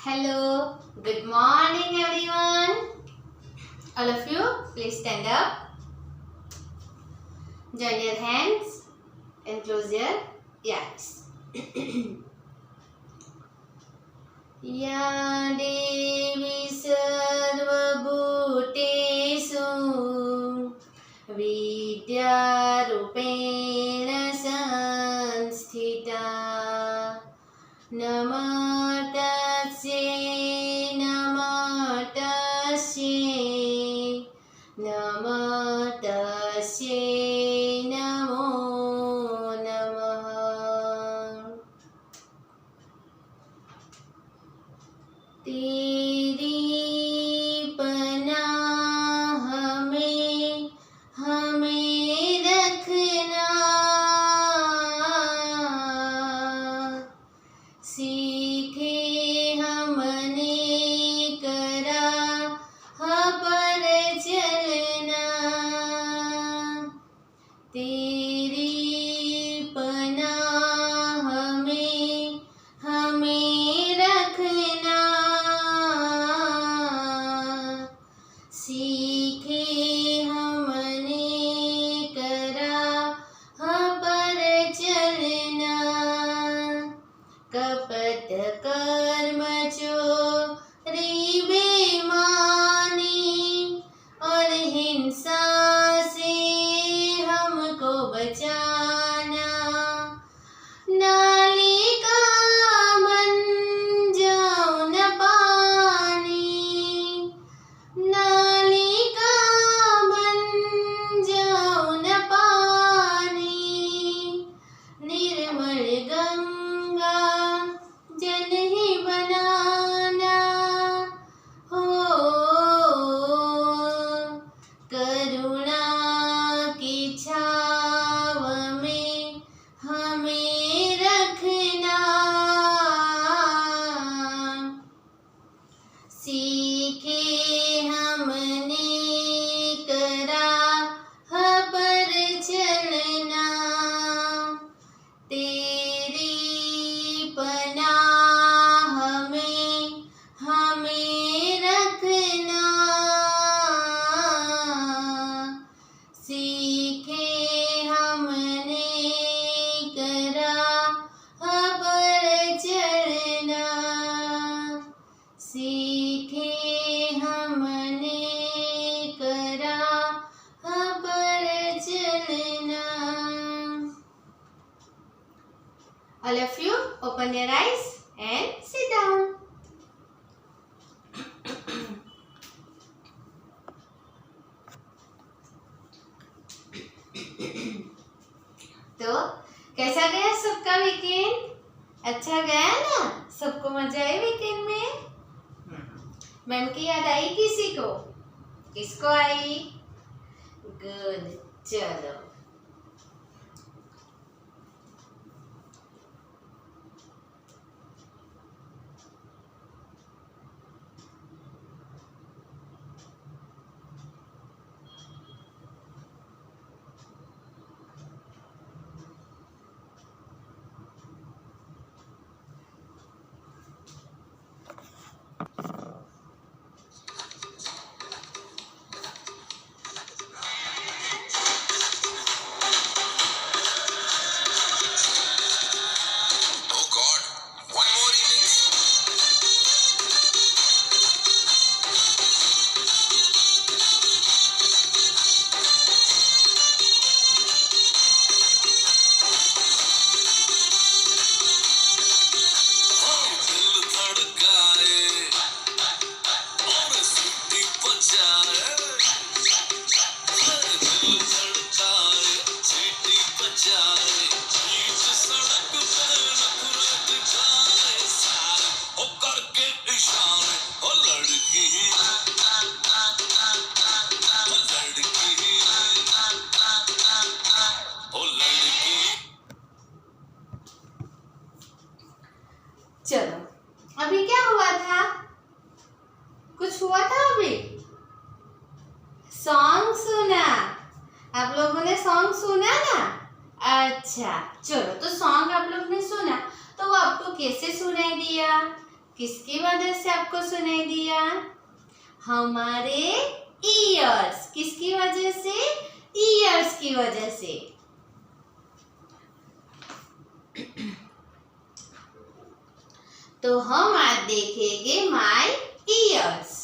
Hello, good morning everyone. All of you, please stand up. Join your hands and close your eyes. Ya Devi Sarvabhutesu Vidyarupena Sanstita Namatasye Namatasye Namatasye Namo Namah. तेरी पनाह में हमें रखना, सीखे हमने करा पर चलना। तेरी पनाह में हमें रखना, सीखे हमने करा पर चलना। कपट कर्म चोरी बेईमानी और हिंसा से हमको बचाना। नाली का बन जाओ न पानी, नाली का बन जाओ न पानी। निर्मल गंगा जल ही बनाना हो, करुणा की छाव में हमें रखना। सीखे हमने करा पर चलना। तेरी पनाह में हमें रखना, सीखे हमने करा पर चलना। सीखे हमने करा पर चलना। All of you, open your eyes and sit down. तो कैसा गया सबका वीकेंड? अच्छा गया ना? सबको मजा आई वीकेंड में? मैम की याद आई किसी को? किसको आई? गुड, चलो। चलो, अभी क्या हुआ था? कुछ हुआ था अभी? सॉन्ग सुना। आप लोगों ने सॉन्ग सुना ना? अच्छा, चलो, तो सॉन्ग आप लोग ने सुना तो वो आपको कैसे सुनाई दिया? किसकी वजह से आपको सुनाई दिया? हमारे ईयर्स। किसकी वजह से? ईयर्स की वजह से। तो हम आज देखेंगे my years.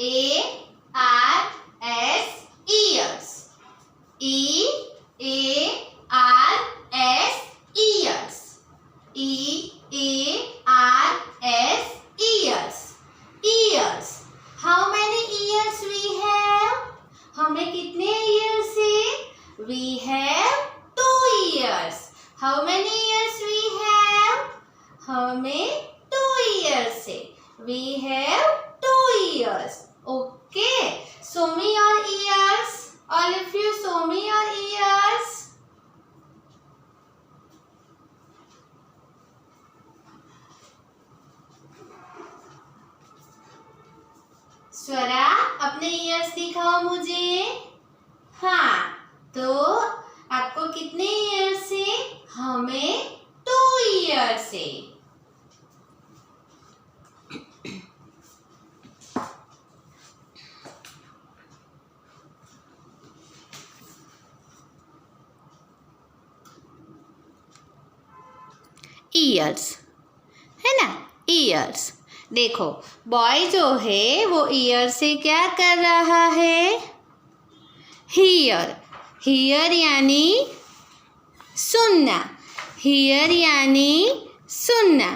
EARS ears. EARS ears. EARS ears. Ears. How many ears we have? हमें कितने ears है? We have 2 ears. How many ears we have? हमें 2 ears है. We have 2 ears. Okay. Show me your ears. All of you, show me your ears. स्वरा, अपने years दिखाओ मुझे। हाँ, तो आपको कितने ईयर्स है? हमें 2 ईयर्स है। ईयर्स है ना, ईयर्स। देखो, बॉय जो है वो ईयर से क्या कर रहा है? हियर। हियर यानी सुनना। हियर यानी सुनना।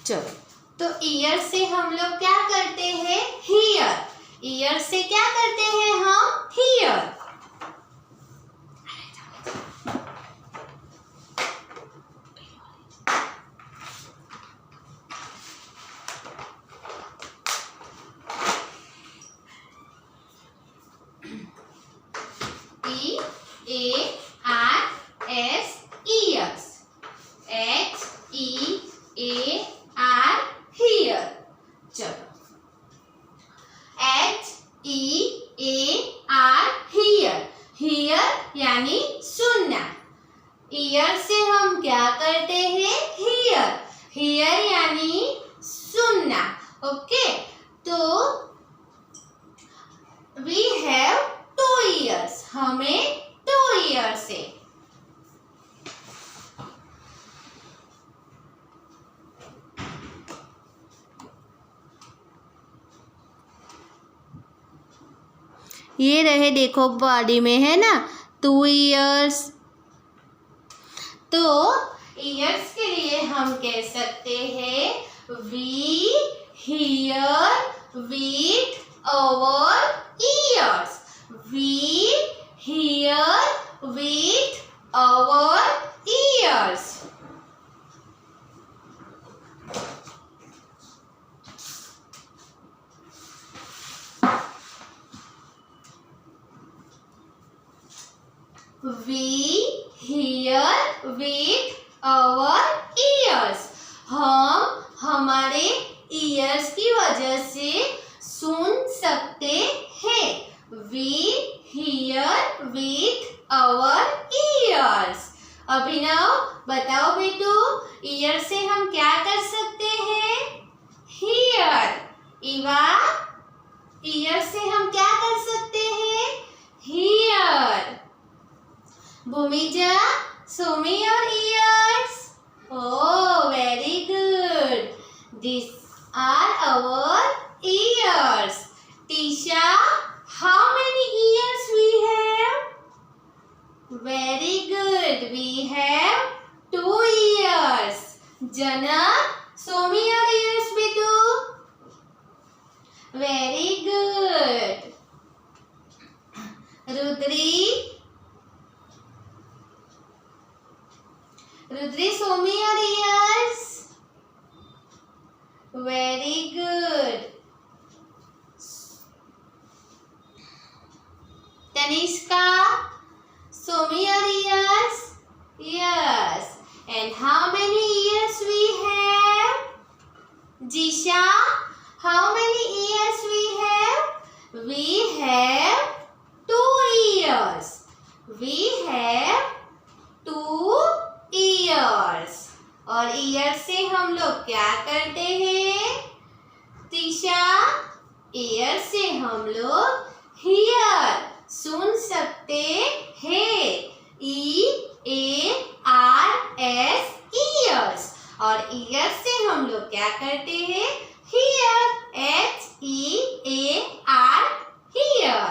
चलो, तो ईयर से हम लोग क्या करते हैं? हियर। ईयर से क्या करते हैं हम? Here. EARS ears. HEAR here. चलो, HEAR here. Here यानी सुनना। ईयर से हम क्या करते हैं? हियर। हियर यानी सुनना। ओके, तो वी हैव 2 ईयर्स। हमें 2 ईयर्स है। ये रहे, देखो बॉडी में है ना 2 ईयर्स। तो ईयर्स के लिए हम कह सकते हैं we hear with our ears. We hear with our ears. We hear with our ears. हम हमारे ईयर्स की वजह से सुन सकते हैं। We hear with our ears. अभिनव, बताओ बेटू, ईयर से हम क्या कर सकते हैं? Hear. इवा, ईयर से हम क्या कर सकते हैं? Hear. Bhumija, show me your ears. Oh, very good. These are our ears. Tisha, how many ears we have? Very good. We have 2 ears. Janak, show me your ears, Bidu. Very good. Rudri, Rudri show me your ears. Very good. Tanishka, show me your ears. Yes. And how many ears we have? Jisha, how many ears we have? We have 2 ears. We have 2 ears. और year से हम लोग क्या करते हैं? Tisha, year से हम लोग हियर सुन सकते हैं। EARS years. और ईयर से हम लोग क्या करते हैं? Here HEAR here.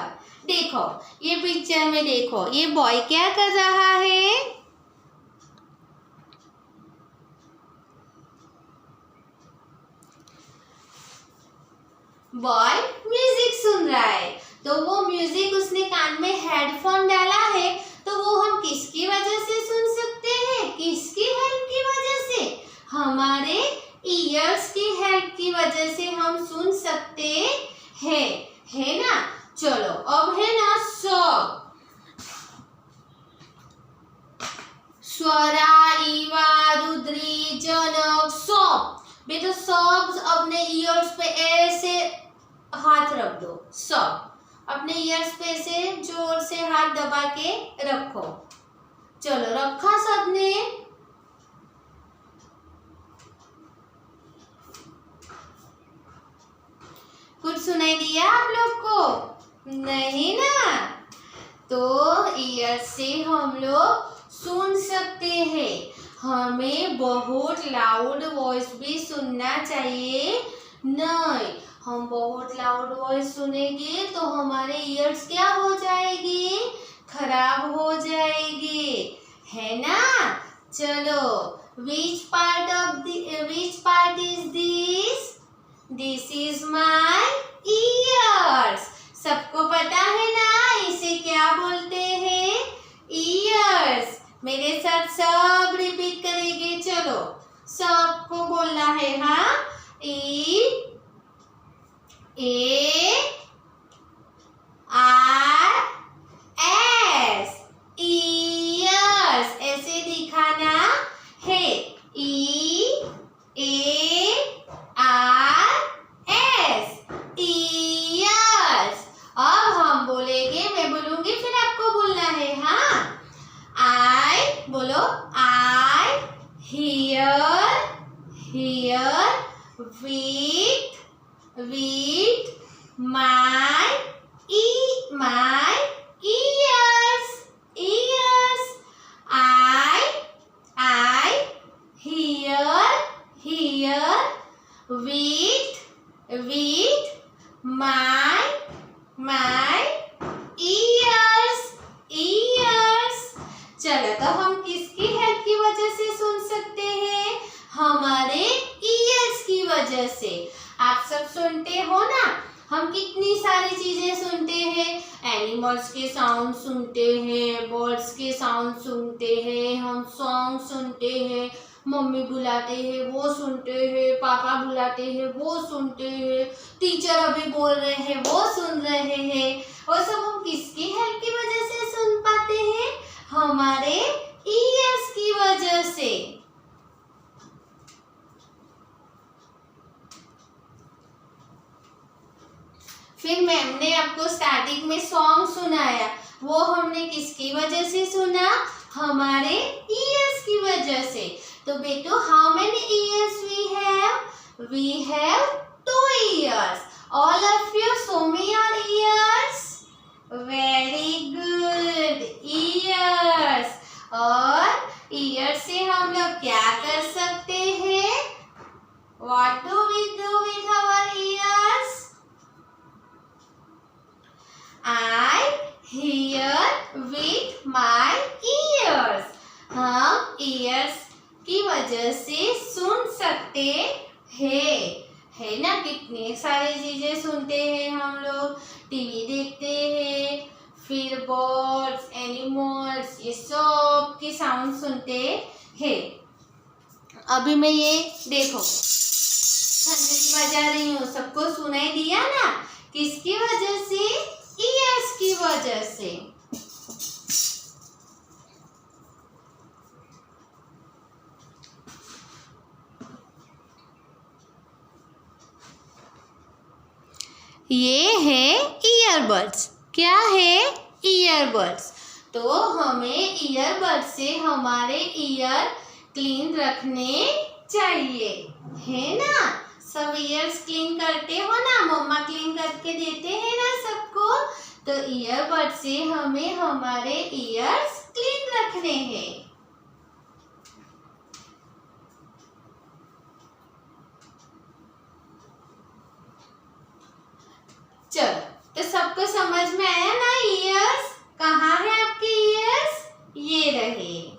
देखो ये पिक्चर में देखो, ये बॉय क्या कर रहा है? बॉय म्यूजिक सुन रहा है। तो वो म्यूजिक उसने कान में हेडफोन डाला है, तो वो हम किसकी वजह से सुन सकते हैं? किसकी हेल्प की वजह से? हमारे ईयर्स की हेल्प की वजह से हम सुन सकते हैं, है ना। चलो अब है ना सब, स्वरा, ईवा, रुद्री, जनक, सब। बेटा सब अपने ईयर्स पे ऐसे हाथ रख दो। सब अपने ईयर्स पे से जोर से हाथ दबा के रखो। चलो रखा सबने? कुछ सुनाई दिया आप लोग को? नहीं ना। तो ईयर से हम लोग सुन सकते हैं। हमें बहुत लाउड वॉइस भी सुनना चाहिए नहीं। हम बहुत लाउड वॉइस सुनेंगे तो हमारे ईयर्स क्या हो जाएगी? खराब हो जाएगी, है ना। चलो, which part is this? This is my ears. सबको पता है ना इसे क्या बोलते हैं? ears. मेरे साथ सब रिपीट करेंगे। चलो सबको बोलना है। हाँ, EARS ears ऐसे दिखाना है। EARS ears। अब हम बोलेंगे, मैं बोलूंगी फिर आपको बोलना है। हाँ, I बोलो, I hear with my ears. I hear with my ears. चलो तो हम किसकी हेल्प की वजह से सुन सकते हैं? हमारे ईयर्स की वजह से। आप सब सुनते हो ना, हम कितनी सारी चीजें सुनते हैं। एनिमल्स के साउंड सुनते हैं, बर्ड्स के साउंड सुनते हैं, हम सॉन्ग सुनते हैं, मम्मी बुलाते हैं वो सुनते हैं, पापा बुलाते हैं वो सुनते हैं, टीचर अभी बोल रहे हैं वो सुन रहे हैं। और सब हम किसकी हेल्प की वजह से सुन पाते हैं? हमारे ईयर्स की वजह से। फिर मैम ने आपको स्टार्टिंग में सॉन्ग सुनाया, वो हमने किसकी वजह से सुना? हमारे ईयर्स की वजह से। तो बेटो, how many ears we have? We have 2 ears. All of you show me your ears. Very good. Ears. और ईयर से हम लोग क्या कर सकते हैं? What do we do with our ears? I hear with my ears. हम ears की वजह से सुन सकते हैं, है ना। कितने सारे चीजें सुनते हैं हम लोग। टीवी देखते हैं, फिर बर्ड्स, एनिमल्स, ये सब की साउंड सुनते हैं। अभी मैं ये देखो खंजरी बजा रही हूँ, सबको सुनाई दिया ना? किसकी वजह से? ईयर्स की वजह से। ये है ईयरबड्स। क्या है? ईयरबड्स। तो हमें ईयरबड्स से हमारे ईयर क्लीन रखने चाहिए, है ना? सब ईयर्स क्लीन करते हो ना? मम्मा क्लीन करके देते हैं ना सबको? तो ईयरबड से हमें हमारे ईयर्स क्लीन रखने हैं। चलो, तो सबको समझ में आया ना? ईयर्स कहाँ है आपके ईयर्स? ये रहे।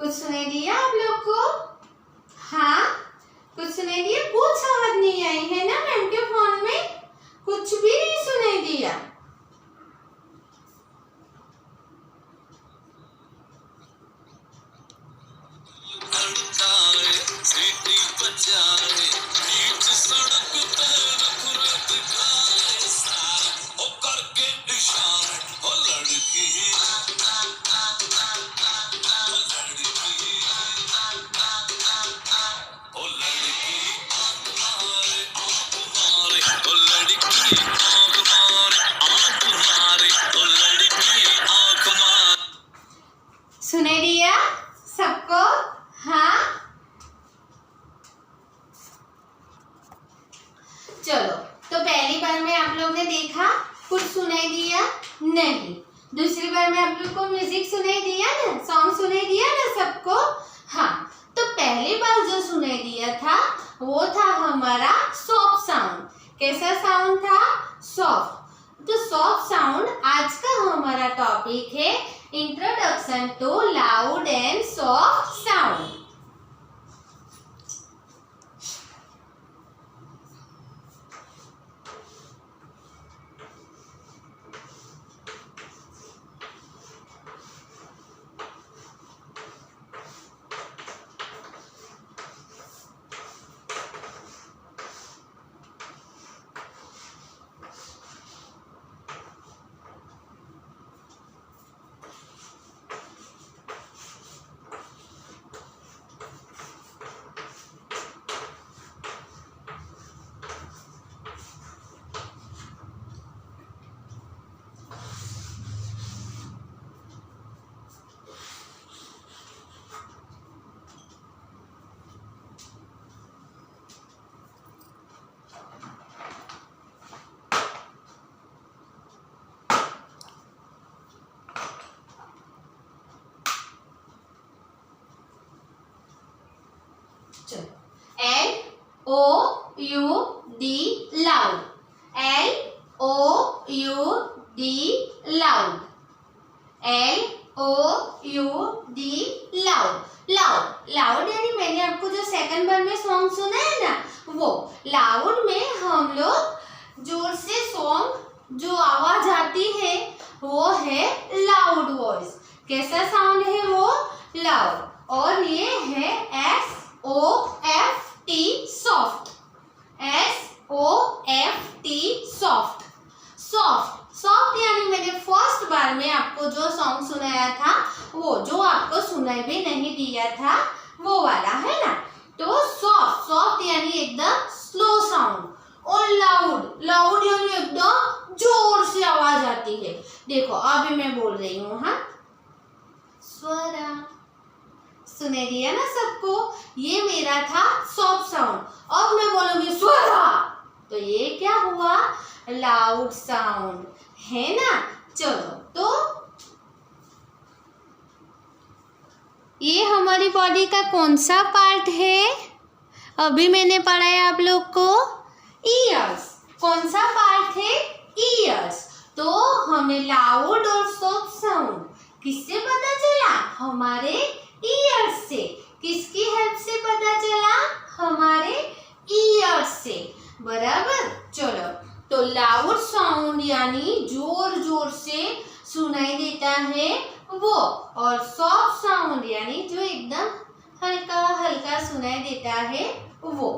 कुछ सुनाई दिया आप लोग को? हाँ, कुछ सुनाई दिया? कुछ आवाज नहीं आई है ना मैम के फोन में? कुछ भी नहीं सुनाई दिया। सुनाई दिया सबको? हाँ, चलो, तो पहली बार में आप लोग ने देखा, कुछ सुनाई दिया नहीं। दूसरी बार में आप लोग को म्यूजिक सुनाई दिया ना? सॉन्ग सुनाई दिया ना सबको? हाँ, तो पहली बार जो सुनाई दिया था वो था हमारा सॉफ्ट साउंड। कैसा साउंड था? सॉफ्ट। तो सॉफ्ट साउंड आज का हमारा टॉपिक है, introduction to loud and soft sound. L-O-U-D loud. L-O-U-D loud. L-O-U-D loud. loud loud यानी मैंने आपको जो सेकंड बार में सॉन्ग सुना है ना, वो लाउड में हम लोग जोर से सॉन्ग जो आवाज आती है वो है लाउड वॉइस। कैसा साउंड है वो? लाउड। और ये है SOFT soft. SOFT soft. Soft soft यानी मैंने फर्स्ट बार में आपको जो सॉन्ग सुनाया था वो, जो आपको सुनाई भी नहीं दिया था वो वाला, है ना? तो सॉफ्ट सॉफ्ट यानी एकदम स्लो साउंड, ओनली वाली है। देखो अभी मैं बोल रही हूँ, हाँ, स्वरा, सुने दिया ना सबको। ये मेरा था सॉफ्ट साउंड। अब मैं बोलूंगी स्वरा, तो ये क्या हुआ, लाउड साउंड, है ना। चलो, तो ये हमारी बॉडी का कौन सा पार्ट है, अभी मैंने पढ़ाया आप लोग को, ईयर्स। कौन सा पार्ट है, ईयर्स। तो हमें लाउड और सॉफ्ट साउंड किससे पता चला, हमारे ईयर्स से। किसकी हेल्प से पता चला, हमारे ईयर्स से, बराबर। चलो, तो लाउड साउंड यानी जोर जोर से सुनाई देता है वो, और सॉफ्ट साउंड यानी जो एकदम हल्का हल्का सुनाई देता है वो।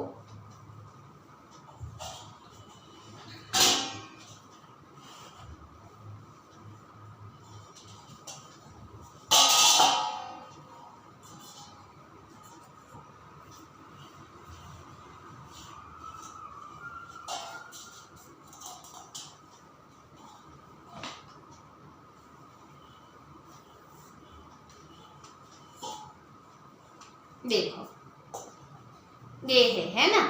देखो ये है ना।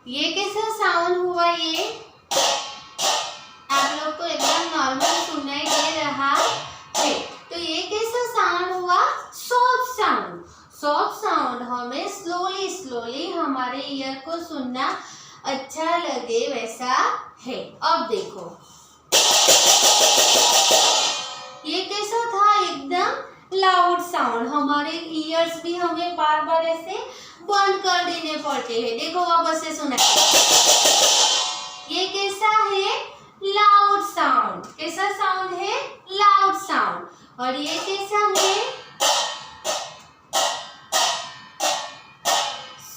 ये कैसा साउंड हुआ, ये आप लोग को एकदम नॉर्मल सुनाई दे रहा है। तो ये कैसा साउंड हुआ, सॉफ्ट साउंड। सॉफ्ट साउंड हमें स्लोली स्लोली हमारे ईयर को सुनना अच्छा लगे वैसा है। अब देखो ये कैसा था, एकदम लाउड साउंड। हमारे ईयर्स भी हमें बार बार ऐसे बंद कर देने पड़ते हैं। देखो वापस से सुना, ये कैसा है, लाउड साउंड। कैसा साउंड है, लाउड साउंड। और ये कैसा है,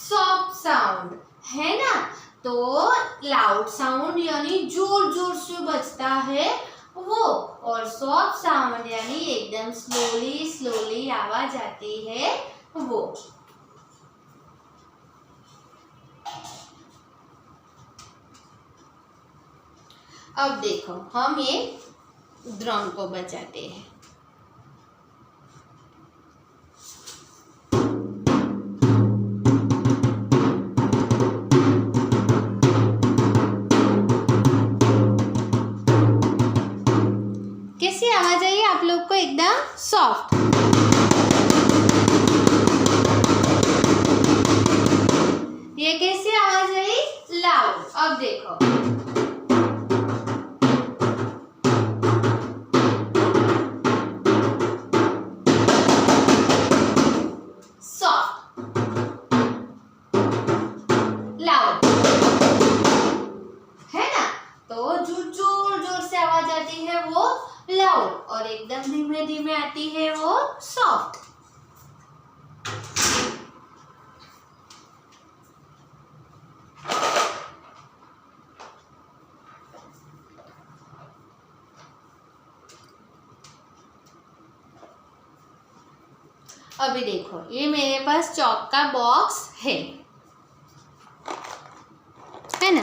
सॉफ्ट साउंड, है ना। तो लाउड साउंड यानी जोर जोर से बजता है वो, और सॉफ्ट साउंड यानी एकदम स्लोली स्लोली आवाज आती है वो। अब देखो हम ये ड्रम को बजाते हैं। कैसी आवाज आई आप लोग को, एकदम सॉफ्ट। ये कैसी आवाज आई, लाउड। अब देखो सॉफ्ट, लाउड, है ना। तो जो जोर जोर से आवाज आती है वो लाउड, और एकदम धीमे धीमे आती है वो सॉफ्ट। अभी देखो ये मेरे पास चॉक का बॉक्स है ना।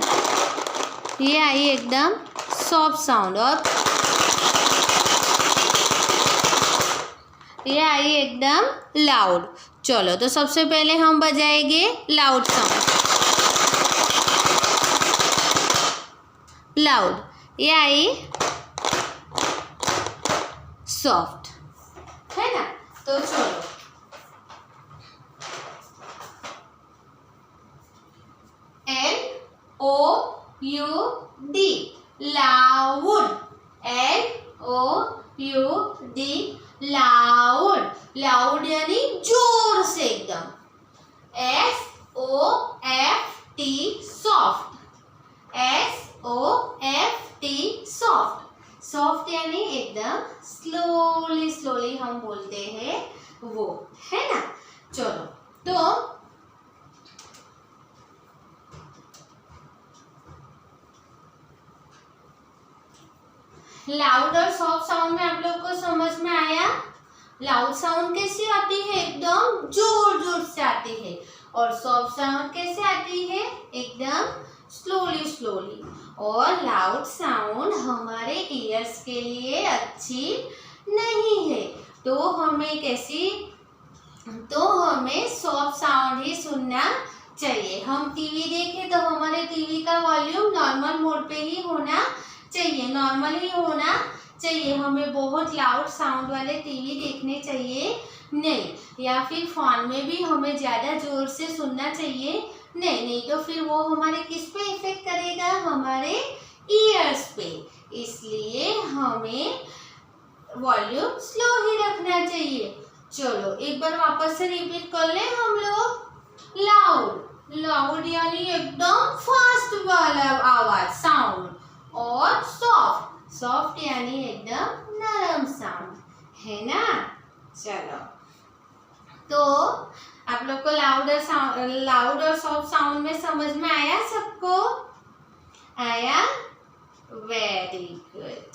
ये आई एकदम सॉफ्ट साउंड, और ये आई एकदम लाउड। चलो, तो सबसे पहले हम बजाएंगे लाउड साउंड, लाउड। ये आई सॉफ्ट, है ना। तो चलो, LOUD, loud. LOUD, loud. Loud यानी जोर से एकदम। SOFT, soft. SOFT, soft. Soft यानी एकदम स्लोली स्लोली हम बोलते हैं वो, है ना। चलो, तो लाउड और सॉफ्ट साउंड में आप लोग को समझ में आया। लाउड साउंड कैसे आती है? एकदम जोर जोर से आती है। और सॉफ्ट साउंड कैसे आती है? एकदम स्लोली स्लोली। और लाउड साउंड हमारे ईयर्स के लिए अच्छी नहीं है, तो हमें सॉफ्ट साउंड ही सुनना चाहिए। हम टीवी देखें तो हमारे टीवी का वॉल्यूम नॉर्मल मोड पे ही होना चाहिए, नॉर्मल ही होना चाहिए। हमें बहुत लाउड साउंड वाले टीवी देखने चाहिए नहीं, या फिर फोन में भी हमें ज़्यादा जोर से सुनना चाहिए नहीं तो फिर वो हमारे किस पे इफेक्ट करेगा? हमारे ईयर्स पे। इसलिए हमें वॉल्यूम स्लो ही रखना चाहिए। चलो एक बार वापस से रिपीट कर ले हम लोग। लाउड, लाउड यानी एकदम फास्ट वाला आवाज साउंड, और सॉफ्ट, सॉफ्ट यानी एकदम नरम साउंड, है ना। चलो, तो आप लोग को लाउड और सॉफ्ट साउंड में समझ में आया? सबको आया? Very good.